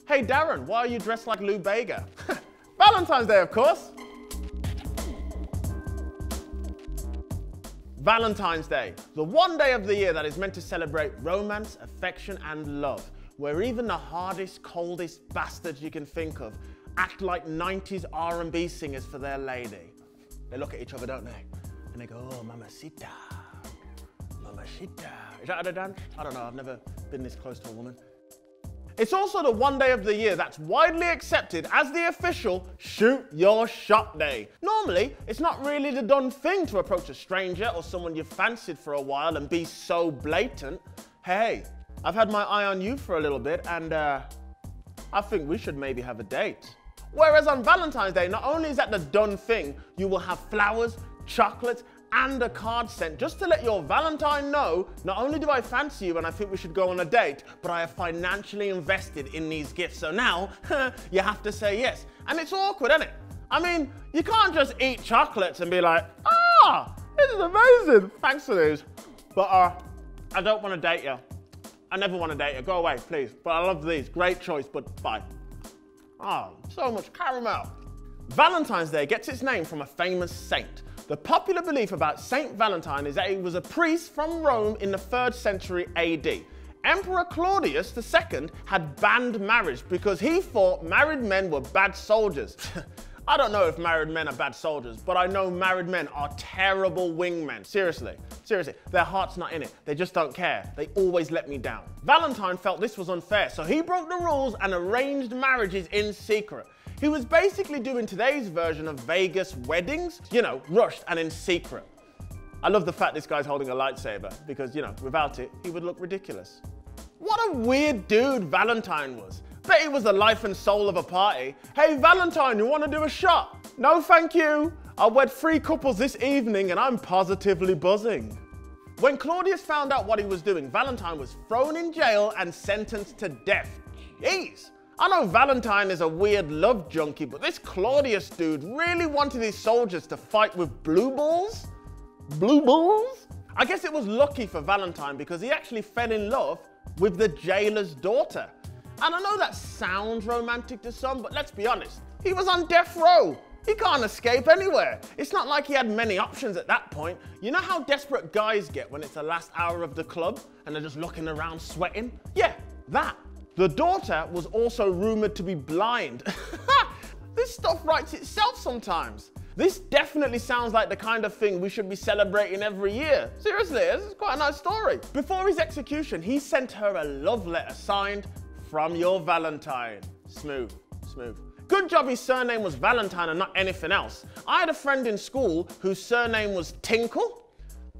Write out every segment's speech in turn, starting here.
Hey Darren, why are you dressed like Lou Bega? Valentine's Day, of course. Valentine's Day, the one day of the year that is meant to celebrate romance, affection, and love, where even the hardest, coldest bastards you can think of act like 90s R&B singers for their lady. They look at each other, don't they? And they go, oh, mamacita, mamacita. Is that how they dance? I don't know, I've never been this close to a woman. It's also the one day of the year that's widely accepted as the official shoot your shot day. Normally, it's not really the done thing to approach a stranger or someone you've fancied for a while and be so blatant. Hey, I've had my eye on you for a little bit and I think we should maybe have a date. Whereas on Valentine's Day, not only is that the done thing, you will have flowers, chocolates, and a card sent just to let your Valentine know, not only do I fancy you and I think we should go on a date, but I have financially invested in these gifts. So now, you have to say yes. And it's awkward, isn't it? I mean, you can't just eat chocolates and be like, ah, this is amazing, thanks for these. But I don't want to date you. I never want to date you, go away, please. But I love these, great choice, but bye. Oh, so much caramel. Valentine's Day gets its name from a famous saint. The popular belief about Saint Valentine is that he was a priest from Rome in the 3rd century AD. Emperor Claudius II had banned marriage because he thought married men were bad soldiers. I don't know if married men are bad soldiers, but I know married men are terrible wingmen. Seriously, their heart's not in it. They just don't care. They always let me down. Valentine felt this was unfair, so he broke the rules and arranged marriages in secret. He was basically doing today's version of Vegas weddings, you know, rushed and in secret. I love the fact this guy's holding a lightsaber because, you know, without it, he would look ridiculous. What a weird dude Valentine was. Bet he was the life and soul of a party. Hey Valentine, you want to do a shot? No thank you. I wed 3 couples this evening and I'm positively buzzing. When Claudius found out what he was doing, Valentine was thrown in jail and sentenced to death. Jeez. I know Valentine is a weird love junkie, but this Claudius dude really wanted his soldiers to fight with blue balls? Blue balls? I guess it was lucky for Valentine because he actually fell in love with the jailer's daughter. And I know that sounds romantic to some, but let's be honest, he was on death row. He can't escape anywhere. It's not like he had many options at that point. You know how desperate guys get when it's the last hour of the club and they're just looking around sweating? Yeah, that. The daughter was also rumored to be blind. This stuff writes itself sometimes. This definitely sounds like the kind of thing we should be celebrating every year. Seriously, this is quite a nice story. Before his execution, he sent her a love letter signed, "From your Valentine." Smooth, smooth. Good job his surname was Valentine and not anything else. I had a friend in school whose surname was Tinkle.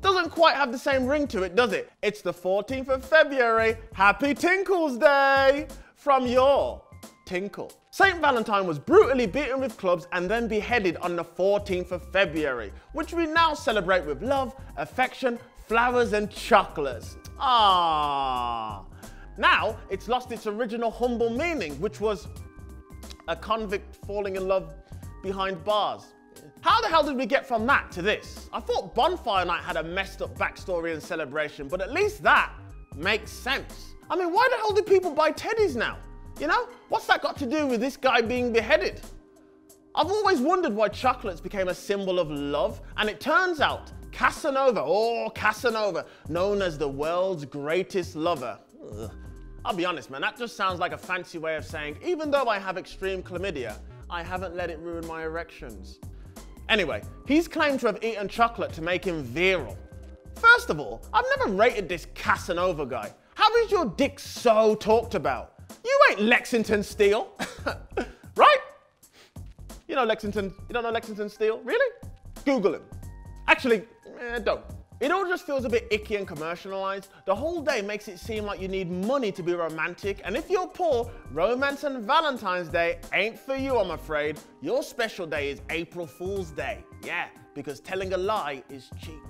Doesn't quite have the same ring to it, does it? It's the 14th of February. Happy Tinkle's Day! From your Tinkle. Saint Valentine was brutally beaten with clubs and then beheaded on the 14th of February, which we now celebrate with love, affection, flowers and chocolates. Ah. Now, it's lost its original humble meaning, which was a convict falling in love behind bars. How the hell did we get from that to this? I thought Bonfire Night had a messed up backstory and celebration, but at least that makes sense. I mean, why the hell do people buy teddies now? You know, what's that got to do with this guy being beheaded? I've always wondered why chocolates became a symbol of love, and it turns out Casanova, known as the world's greatest lover. Ugh. I'll be honest, man, that just sounds like a fancy way of saying, even though I have extreme chlamydia, I haven't let it ruin my erections. Anyway, he's claimed to have eaten chocolate to make him virile. First of all, I've never rated this Casanova guy. How is your dick so talked about? You ain't Lexington Steel, right? You don't know Lexington Steel? Really? Google him. Actually, don't. It all just feels a bit icky and commercialized. The whole day makes it seem like you need money to be romantic, and if you're poor, romance and Valentine's Day ain't for you, I'm afraid. Your special day is April Fool's Day. Yeah, because telling a lie is cheap.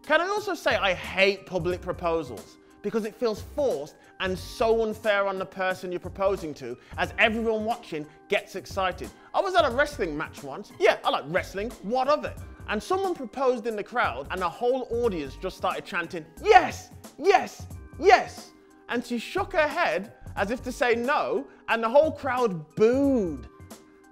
Can I also say I hate public proposals? Because it feels forced and so unfair on the person you're proposing to, as everyone watching gets excited. I was at a wrestling match once. Yeah, I like wrestling, what of it? And someone proposed in the crowd and the whole audience just started chanting, yes, yes, yes. And she shook her head as if to say no, and the whole crowd booed.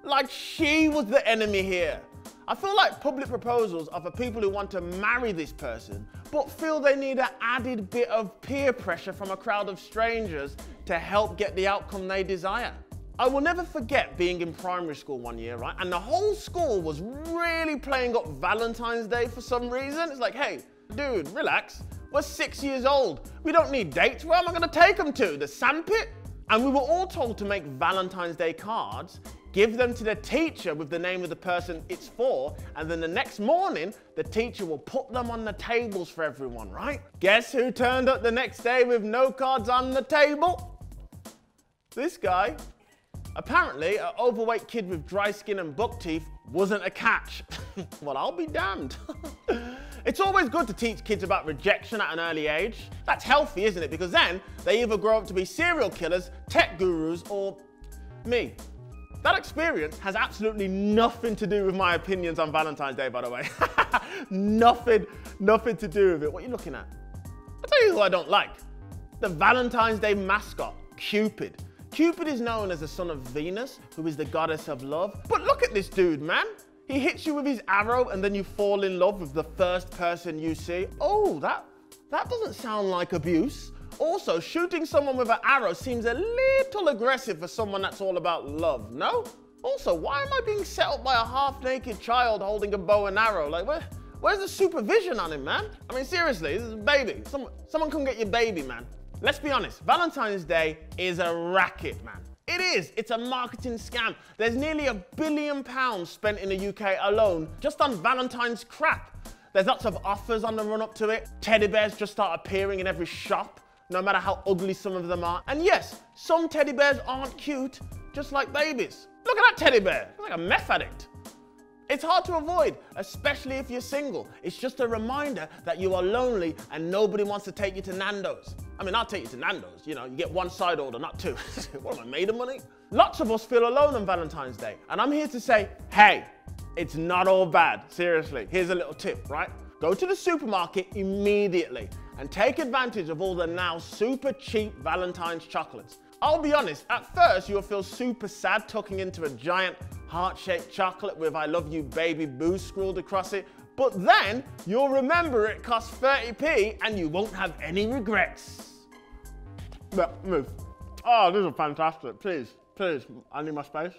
Like she was the enemy here. I feel like public proposals are for people who want to marry this person, but feel they need an added bit of peer pressure from a crowd of strangers to help get the outcome they desire. I will never forget being in primary school one year, right? And the whole school was really playing up Valentine's Day for some reason. It's like, hey, dude, relax. We're 6 years old. We don't need dates. Where am I gonna take them to? The sandpit? And we were all told to make Valentine's Day cards, give them to the teacher with the name of the person it's for, and then the next morning, the teacher will put them on the tables for everyone, right? Guess who turned up the next day with no cards on the table? This guy. Apparently, an overweight kid with dry skin and buck teeth wasn't a catch. Well, I'll be damned. It's always good to teach kids about rejection at an early age. That's healthy, isn't it? Because then they either grow up to be serial killers, tech gurus, or me. That experience has absolutely nothing to do with my opinions on Valentine's Day, by the way. Nothing to do with it. What are you looking at? I'll tell you who I don't like. The Valentine's Day mascot, Cupid. Cupid is known as the son of Venus, who is the goddess of love. But look at this dude, man. He hits you with his arrow and then you fall in love with the first person you see. Oh, that doesn't sound like abuse. Also, shooting someone with an arrow seems a little aggressive for someone that's all about love, no? Also, why am I being set up by a half-naked child holding a bow and arrow? Like, where's the supervision on him, man? I mean, seriously, this is a baby. Someone come get your baby, man. Let's be honest, Valentine's Day is a racket, man. It is. It's a marketing scam. There's nearly £1 billion spent in the UK alone just on Valentine's crap. There's lots of offers on the run up to it. Teddy bears just start appearing in every shop, no matter how ugly some of them are. And yes, some teddy bears aren't cute, just like babies. Look at that teddy bear. It's like a meth addict. It's hard to avoid, especially if you're single. It's just a reminder that you are lonely and nobody wants to take you to Nando's. I mean, I'll take you to Nando's. You know, you get one side order, not two. What am I, made of money? Lots of us feel alone on Valentine's Day. And I'm here to say, hey, it's not all bad. Seriously, here's a little tip, right? Go to the supermarket immediately and take advantage of all the now super cheap Valentine's chocolates. I'll be honest, at first you'll feel super sad tucking into a giant heart-shaped chocolate with I love you baby boo scrawled across it, but then you'll remember it costs 30p and you won't have any regrets. Yeah, move. Oh, this is fantastic. Please, I need my space.